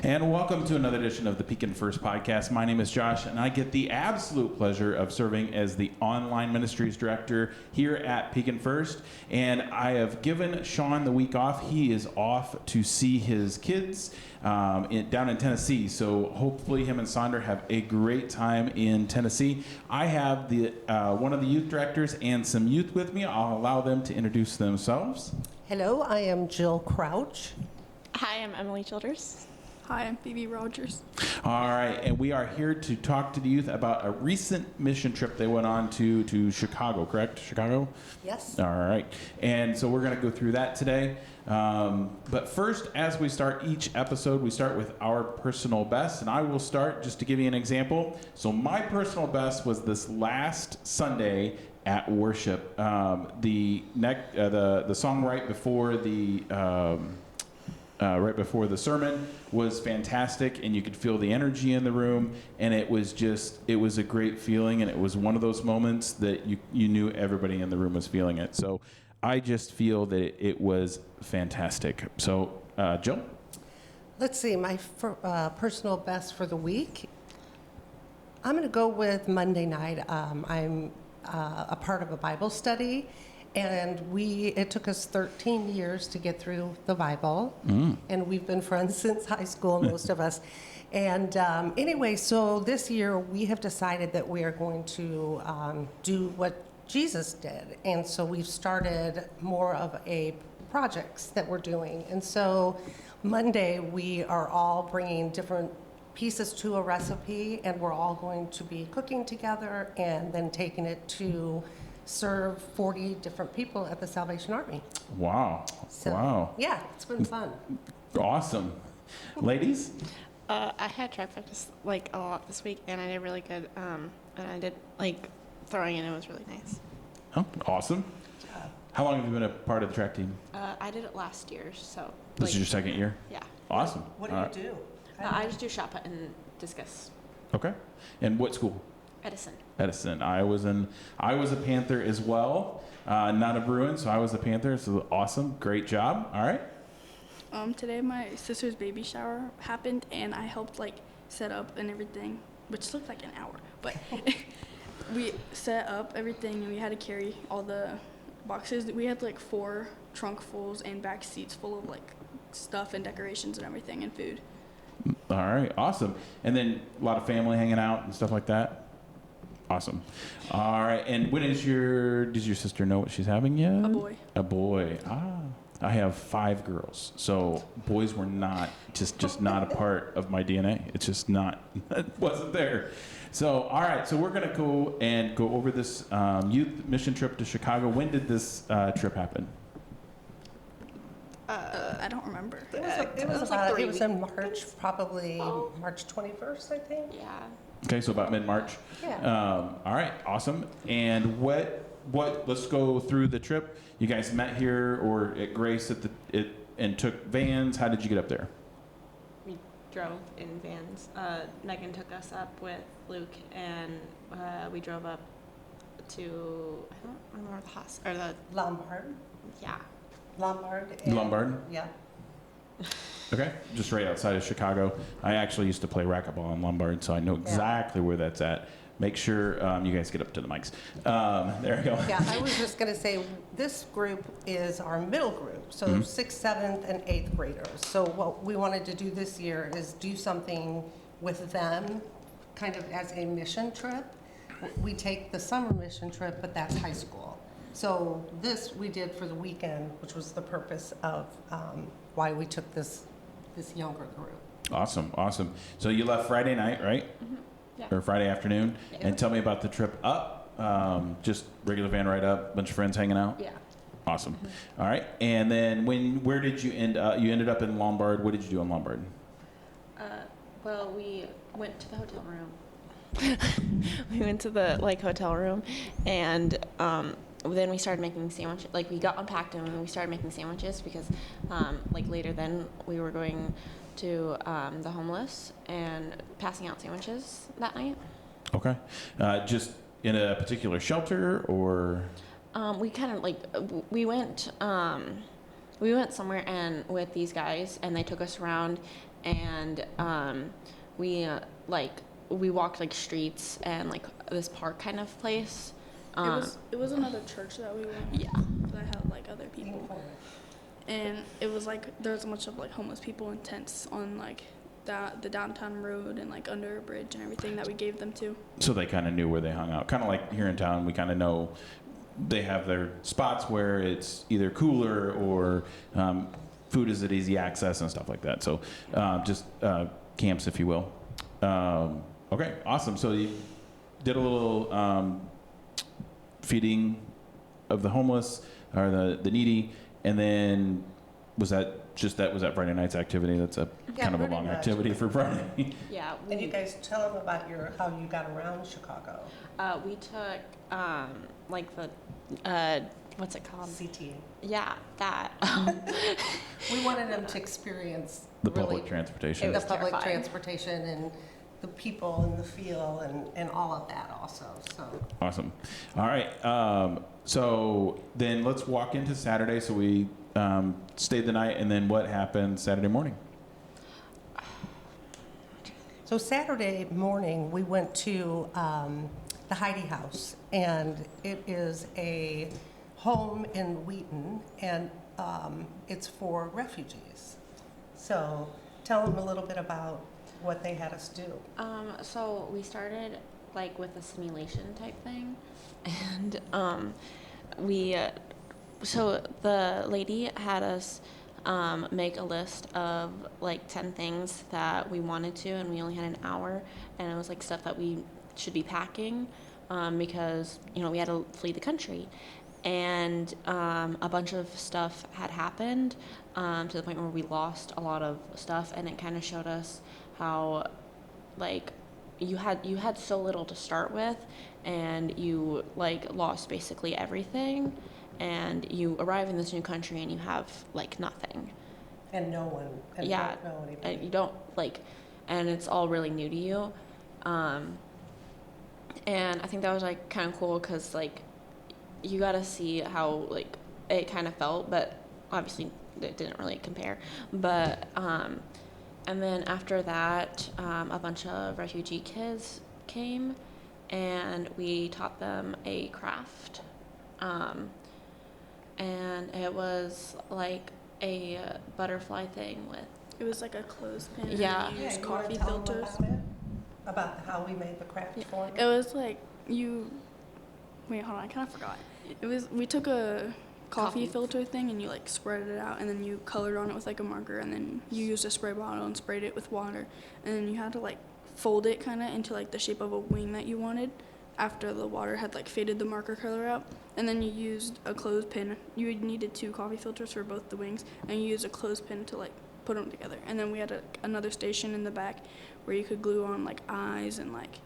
And welcome to another edition of the Pekin First podcast. My name is Josh, and I get the absolute pleasure of serving as the Online Ministries Director here at Pekin First. And I have given Sean the week off. He is off to see his kids down in Tennessee. So hopefully him and Sandra have a great time in Tennessee. I have the one of the youth directors and some youth with me. I'll allow them to introduce themselves. Hello, I am Jill Crouch. Hi, I'm Emily Childers. Hi, I'm Phoebe Rogers. All right, and we are here to talk to the youth about a recent mission trip they went on to Chicago, correct? Chicago? Yes. All right, and so we're going to go through that today. But first, as we start each episode, we start with our personal best, and I will start just to give you an example. So my personal best was this last Sunday at worship. The song right before the sermon was fantastic, and you could feel the energy in the room, and it was a great feeling, and it was one of those moments that you knew everybody in the room was feeling it. So I just feel that it was fantastic. So Jill? Let's see, my personal best for the week. I'm going to go with Monday night. I'm a part of a Bible study, and it took us 13 years to get through the Bible, and we've been friends since high school, most of us. And anyway, so this year we have decided that we are going to do what Jesus did, and so we've started more of a projects that we're doing. And so Monday we are all bringing different pieces to a recipe, and we're all going to be cooking together and then taking it to serve 40 different people at the Salvation Army. Wow. So, wow. Yeah, it's been fun. Awesome. Ladies? I had track practice a lot this week, and I did really good. And I did throwing, and it was really nice. Oh, awesome. How long have you been a part of the track team? I did it last year, so. This is your second year? Yeah. Awesome. What do you do? I just do shot put and discus. Okay. And what school? Edison. I was a Panther as well, not a Bruin, so I was a Panther. So awesome, great job. All right. Today my sister's baby shower happened, and I helped set up and everything, which looked like an hour, but we set up everything, and we had to carry all the boxes. We had 4 trunkfuls and back seats full of stuff and decorations and everything and food. All right, awesome. And then a lot of family hanging out and stuff like that. Awesome. All right. And does your sister know what she's having yet? A boy. A boy. I have 5 girls, so boys were not just not a part of my DNA. It's just not. It wasn't there. So all right. So we're gonna go over this youth mission trip to Chicago. When did this trip happen? I don't remember. It was in March, probably March 21st, I think. Yeah. Okay, so about mid-March. Yeah. All right, awesome. And let's go through the trip. You guys met here or at Grace and took vans. How did you get up there? We drove in vans. Megan took us up with Luke, and we drove up to, I don't remember the hospital, or the... Lombard. Yeah. Lombard. Yeah. Okay, just right outside of Chicago. I actually used to play racquetball in Lombard, so I know exactly where that's at. Make sure you guys get up to the mics. There we go. Yeah, I was just going to say, this group is our middle group, so 6th, 7th, and 8th graders. So what we wanted to do this year is do something with them, kind of as a mission trip. We take the summer mission trip, but that's high school. So this we did for the weekend, which was the purpose of why we took this younger group. Awesome. So you left Friday night, right? Mm-hmm. Yeah. Or Friday afternoon? Yeah. And tell me about the trip up. Just regular van ride up, bunch of friends hanging out? Yeah. Awesome. All right. And then where did you end up? You ended up in Lombard. What did you do in Lombard? Well, we went to the hotel room. We went to the hotel room, and then we started making sandwiches. We got unpacked and we started making sandwiches because later then we were going to the homeless and passing out sandwiches that night. Okay. Just in a particular shelter or? We kind of we went somewhere and with these guys, and they took us around, and we walked like streets and like this park kind of place. It was another church that we went. Yeah. That had like other people, and it was like there was a bunch of like homeless people in tents on like the downtown road and like under a bridge and everything that we gave them to. So they kind of knew where they hung out. Kind of like here in town, we kind of know they have their spots where it's either cooler or food is at easy access and stuff like that. So just camps, if you will. Okay, awesome. So you did a little feeding of the homeless or the needy, and then was that Friday night's activity? That's a kind of a long activity for Friday. Yeah. And you guys tell them about how you got around Chicago. We took like the what's it called? CT. Yeah, that. We wanted them to experience The really public transportation. It was the public terrifying. transportation and the people and the feel and all of that also. So Awesome. All right. So then let's walk into Saturday. So we stayed the night, and then what happened Saturday morning? So Saturday morning, we went to the Heidi House, and it is a home in Wheaton, and it's for refugees. So tell them a little bit about what they had us do. So we started like with a simulation type thing, and so the lady had us make a list of like 10 things that we wanted to, and we only had an hour, and it was like stuff that we should be packing because we had to flee the country, and a bunch of stuff had happened to the point where we lost a lot of stuff, and it kind of showed us how like you had so little to start with, and you like lost basically everything, and you arrive in this new country and you have like nothing. And no one, and Yeah, don't know anybody. and you don't like, and it's all really new to you, and I think that was like kind of cool because like you got to see how like it kind of felt, but obviously it didn't really compare. But and then after that, a bunch of refugee kids came, and we taught them a craft, and it was like a butterfly thing with. It was like a clothespin. Yeah. And we used you wanna coffee tell them filters. about how we made the craft for It was like wait, hold on, I kind of forgot. We took a coffee filter thing and you like spread it out, and then you colored on it with like a marker, and then you used a spray bottle and sprayed it with water, and then you had to like fold it kind of into like the shape of a wing that you wanted after the water had like faded the marker color out. And then you used a clothespin. You needed 2 coffee filters for both the wings, and you used a clothespin to like put them together. And then we had another station in the back where you could glue on like eyes and like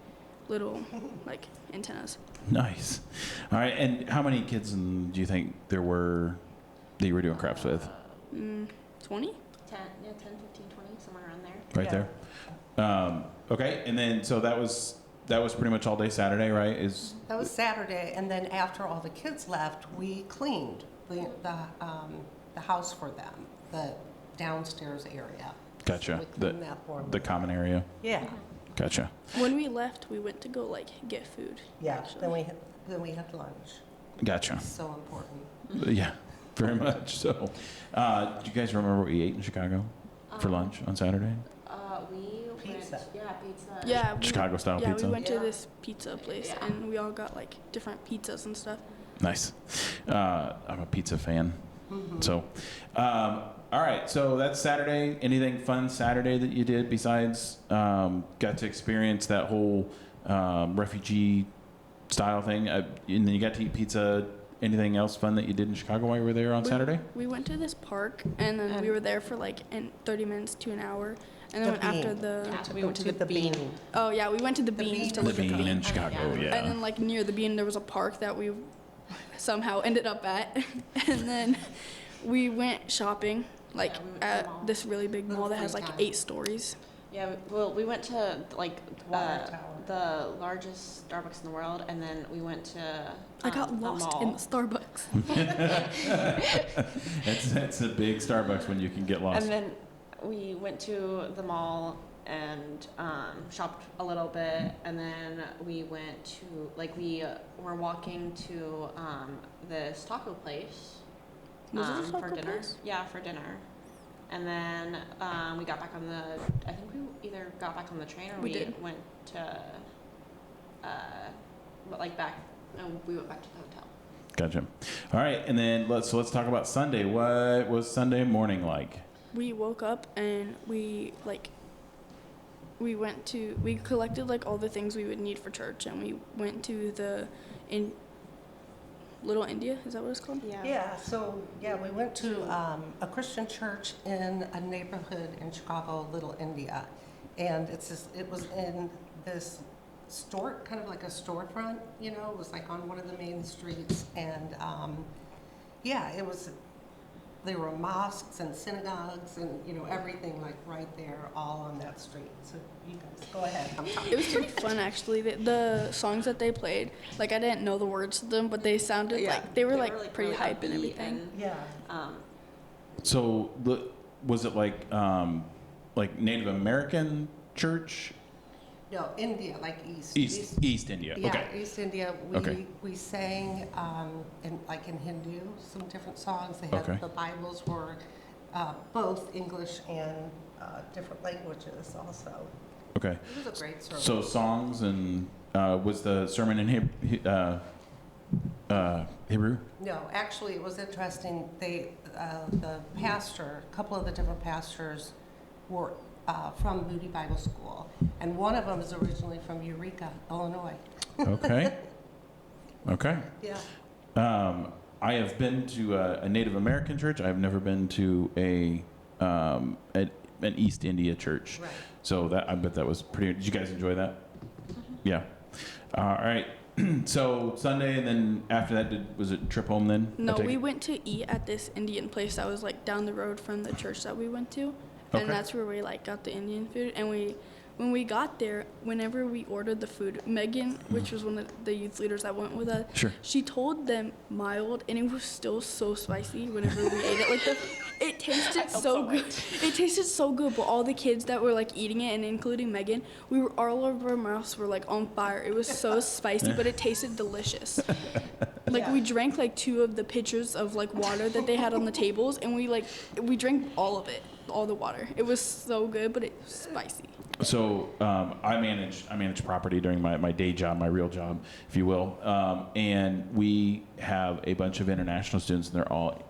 little like antennas. Nice. All right. And how many kids do you think there were that you were doing crafts with? 20? 10, 15, 20, somewhere around there. Right Yeah. there. Okay. And then so that was pretty much all day Saturday, right? That was Saturday, and then after all the kids left, we cleaned the house for them, the downstairs area. Gotcha. We cleaned that for them. The common area. Yeah, Gotcha. When we left, we went to go like get food. yeah. actually. Then we had lunch. Gotcha. So important. Yeah, very much so. Do you guys remember what we ate in Chicago for lunch on Saturday? We Pizza. went, pizza. Yeah, Chicago style yeah, pizza. we went to Yeah. this pizza place, Yeah. and we all got like different pizzas and stuff. Nice. I'm a pizza fan. Mm-hmm. So, all right. So that's Saturday. Anything fun Saturday that you did besides got to experience that whole refugee style thing? And then you got to eat pizza. Anything else fun that you did in Chicago while you were there on Saturday? We went to this park, and then we were there for like 30 minutes to an hour. And then The after Bean. the Yeah, we went to the bean. Bean. oh yeah, we went to the The Beans Bean. to The look at the Bean in Bean. Chicago. Yeah. Yeah. And then like near the Bean, there was a park that we somehow ended up at, and then we went shopping like Yeah, we went to the at mall. this really big mall that has like Time. 8 stories. Yeah, we went to like Water Tower. the largest Starbucks in the world, and then we went to I got a lost mall. in the Starbucks. It's a big Starbucks when you can get lost. And then we went to the mall and shopped a little bit, and then we went to we were walking to this taco place Was it a taco for dinner. place? Yeah, for dinner. And then we got back on the. I think we either got back on the train or We we did. went to, back. No, we went back to the hotel. Gotcha. All right, and then let's talk about Sunday. What was Sunday morning like? We woke up and we collected like all the things we would need for church, and we went to Little India. Is that what it's called? Yeah, so, we went to a Christian church in a neighborhood in Chicago, Little India. And it was in this store, kind of like a storefront, it was like on one of the main streets. And, there were mosques and synagogues and, everything like right there, all on that street. So you guys, go ahead. I'm talking. It was pretty fun actually. The songs that they played, I didn't know the words to them, but they sounded like they were pretty really hype and upbeat everything. Yeah. So was it like Native American church? No, India, like East. East India. Yeah, Okay. East India. We sang in Hindu some different songs. They had Okay. the Bibles were both English and different languages also. Okay. It was a great service. So songs and was the sermon in Hebrew? No, actually, it was interesting. The pastor, a couple of the different pastors were from Moody Bible School, and one of them is originally from Eureka, Illinois. Okay. Okay. Yeah. I have been to a Native American church. I have never been to an East India church. Right. So I bet that was pretty. Did you guys enjoy that? Yeah. All right. So Sunday, and then after that, was it trip home then? No, I take we it? went to eat at this Indian place that was down the road from the church that we went to. And Okay. that's where we got the Indian food. And when we got there, whenever we ordered the food, Megan, which was one of the youth leaders that went with us, Sure. she told them mild, and it was still so spicy whenever we ate it. It tasted so good. It tasted so good, but all the kids that were eating it, and including Megan, all of our mouths were on fire. It was so spicy, but it tasted delicious. Yeah. We drank 2 of the pitchers of water that they had on the tables, and we drank all of it, all the water. It was so good, but it was spicy. So I manage property during my day job, my real job, if you will, and we have a bunch of international students, and they're all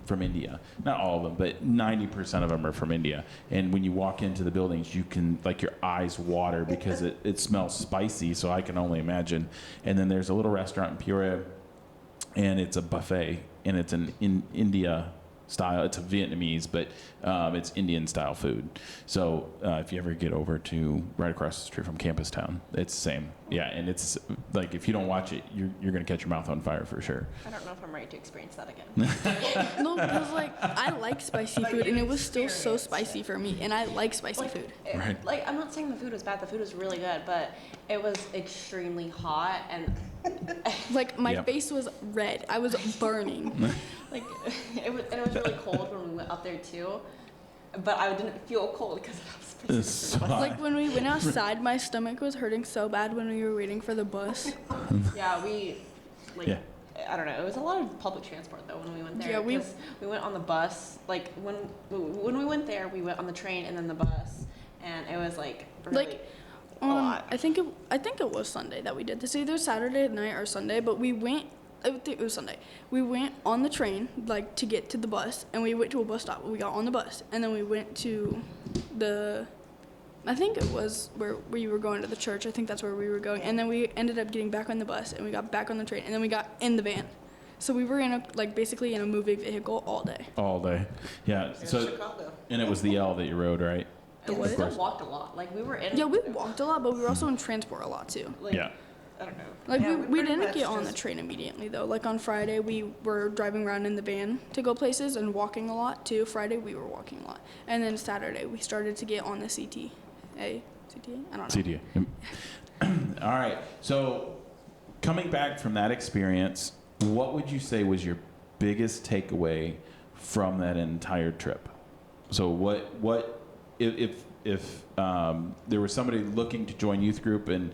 from India. Not all of them, but 90% of them are from India. And when you walk into the buildings, you can your eyes water because it smells spicy. So I can only imagine. And then there's a little restaurant in Peoria, and it's a buffet, and it's an India style. It's a Vietnamese, but it's Indian style food. So if you ever get over to right across the street from Campus Town, it's the same. Yeah, and it's if you don't watch it, you're gonna catch your mouth on fire for sure. I don't know if I'm ready to experience that again. No, because I like spicy food, and it was still so spicy for me, and I like spicy food. Right. I'm not saying the food was bad. The food was really good, but it was extremely hot, and My Yep. face was red. I was burning. it was really cold when we went up there too. But I didn't feel cold because I was It's so hot. When we went outside, my stomach was hurting so bad when we were waiting for the bus. Yeah, Yeah. I don't know. It was a lot of public transport though when we went there. Yeah, we 'cause we went on the bus. When we went there, we went on the train and then the bus, and it was really a lot. I think it was Sunday that we did this. Either Saturday night or Sunday, but we went. I think it was Sunday. We went on the train to get to the bus, and we went to a bus stop. We got on the bus, and then we went to I think it was where we were going to the church. I think that's where we were going. And then we ended up getting back on the bus, and we got back on the train, and then we got in the van. So we were in basically in a moving vehicle all day. All day. Yeah. So Chicago. and it was the L that you rode, right? And we what? still walked a lot. We were in. Yeah, we walked a lot, but we were also in transport a lot too. Yeah. I don't know. Yeah, we pretty didn't much get on the just- train immediately though. On Friday we were driving around in the van to go places and walking a lot too. Friday we were walking a lot, and then Saturday we started to get on the CTA. I don't know. CDA. All right. So coming back from that experience, what would you say was your biggest takeaway from that entire trip? So what if there was somebody looking to join youth group and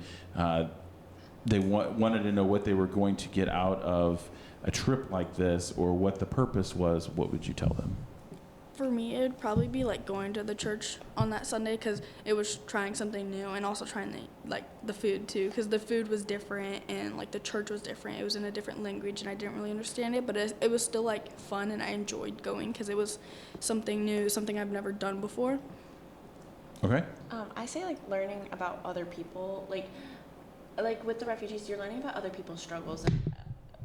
they wanted to know what they were going to get out of a trip like this, or what the purpose was, what would you tell them? For me, it would probably be like going to the church on that Sunday because it was trying something new and also trying the food too, because the food was different and like the church was different. It was in a different language and I didn't really understand it, but it was still like fun and I enjoyed going because it was something new, something I've never done before. Okay. I say like learning about other people, like with the refugees, you're learning about other people's struggles and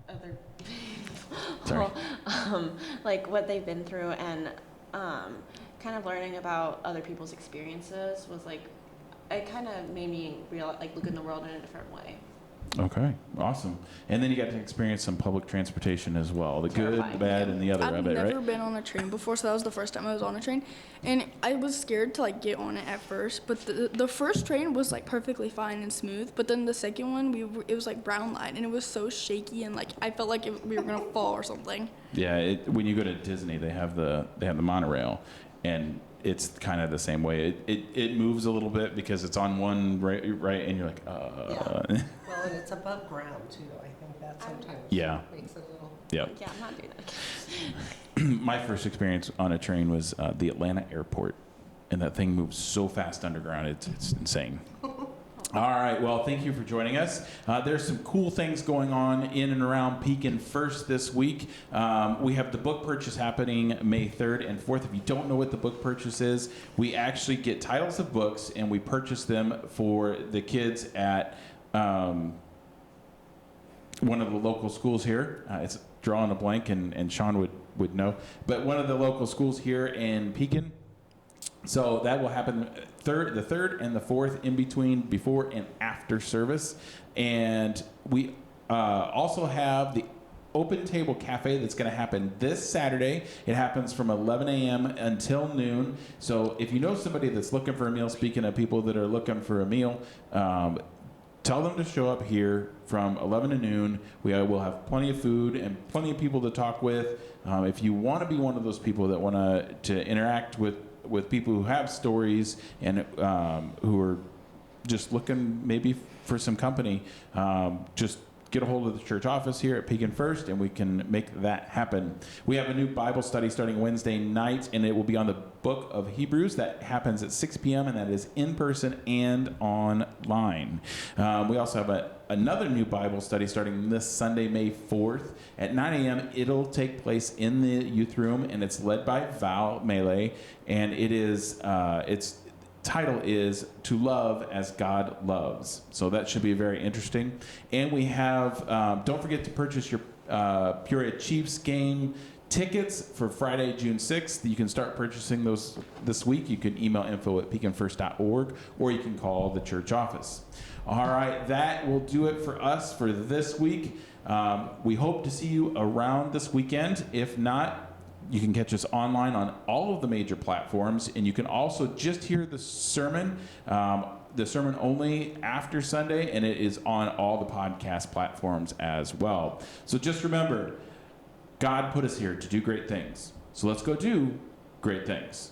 other Sorry. like what they've been through, and kind of learning about other people's experiences was like, it kind of made me look in the world in a different way. Okay, awesome. And then you got to experience some public transportation as well, the Terrifying. good, the bad, and the other I've of it, right? never been on a train before, so that was the first time I was on a train, and I was scared to like get on it at first. But the first train was like perfectly fine and smooth, but then the second one it was like brown light, and it was so shaky, and like I felt like we were gonna fall or something. Yeah, when you go to Disney, they have the monorail, and it's kind of the same way. It moves a little bit because it's on one right, and you're like, Yeah. Well, and it's above ground too. I think that sometimes Yeah. makes it a little. Yep. Yeah, I'm not doing that. My first experience on a train was the Atlanta airport, and that thing moves so fast underground, it's insane. All right, well, thank you for joining us. There's some cool things going on in and around Pekin First this week. We have the book purchase happening May 3rd and 4th. If you don't know what the book purchase is, we actually get titles of books and we purchase them for the kids at one of the local schools here. It's drawing a blank, and Sean would know. But one of the local schools here in Pekin. So that will happen the 3rd and the 4th, in between, before and after service. And we also have the Open Table Cafe that's going to happen this Saturday. It happens from 11 a.m. until noon. So if you know somebody that's looking for a meal, speaking of people that are looking for a meal, tell them to show up here from 11 to noon. We will have plenty of food and plenty of people to talk with. If you want to be one of those people that want to interact with people who have stories and who are just looking maybe for some company, just get a hold of the church office here at Pekin First, and we can make that happen. We have a new Bible study starting Wednesday night, and it will be on the book of Hebrews. That happens at 6 p.m., and that is in person and online. We also have another new Bible study starting this Sunday, May 4th at 9 a.m. It'll take place in the youth room, and it's led by Val Melee, and it is its title is To Love as God Loves. So that should be very interesting. And we have, don't forget to purchase your Peoria Chiefs game tickets for Friday, June 6th. You can start purchasing those this week. You can email info@pekinfirst.org, or you can call the church office. All right, that will do it for us for this week. We hope to see you around this weekend. If not, you can catch us online on all of the major platforms, and you can also just hear the sermon only after Sunday, and it is on all the podcast platforms as well. So just remember, God put us here to do great things. So let's go do great things.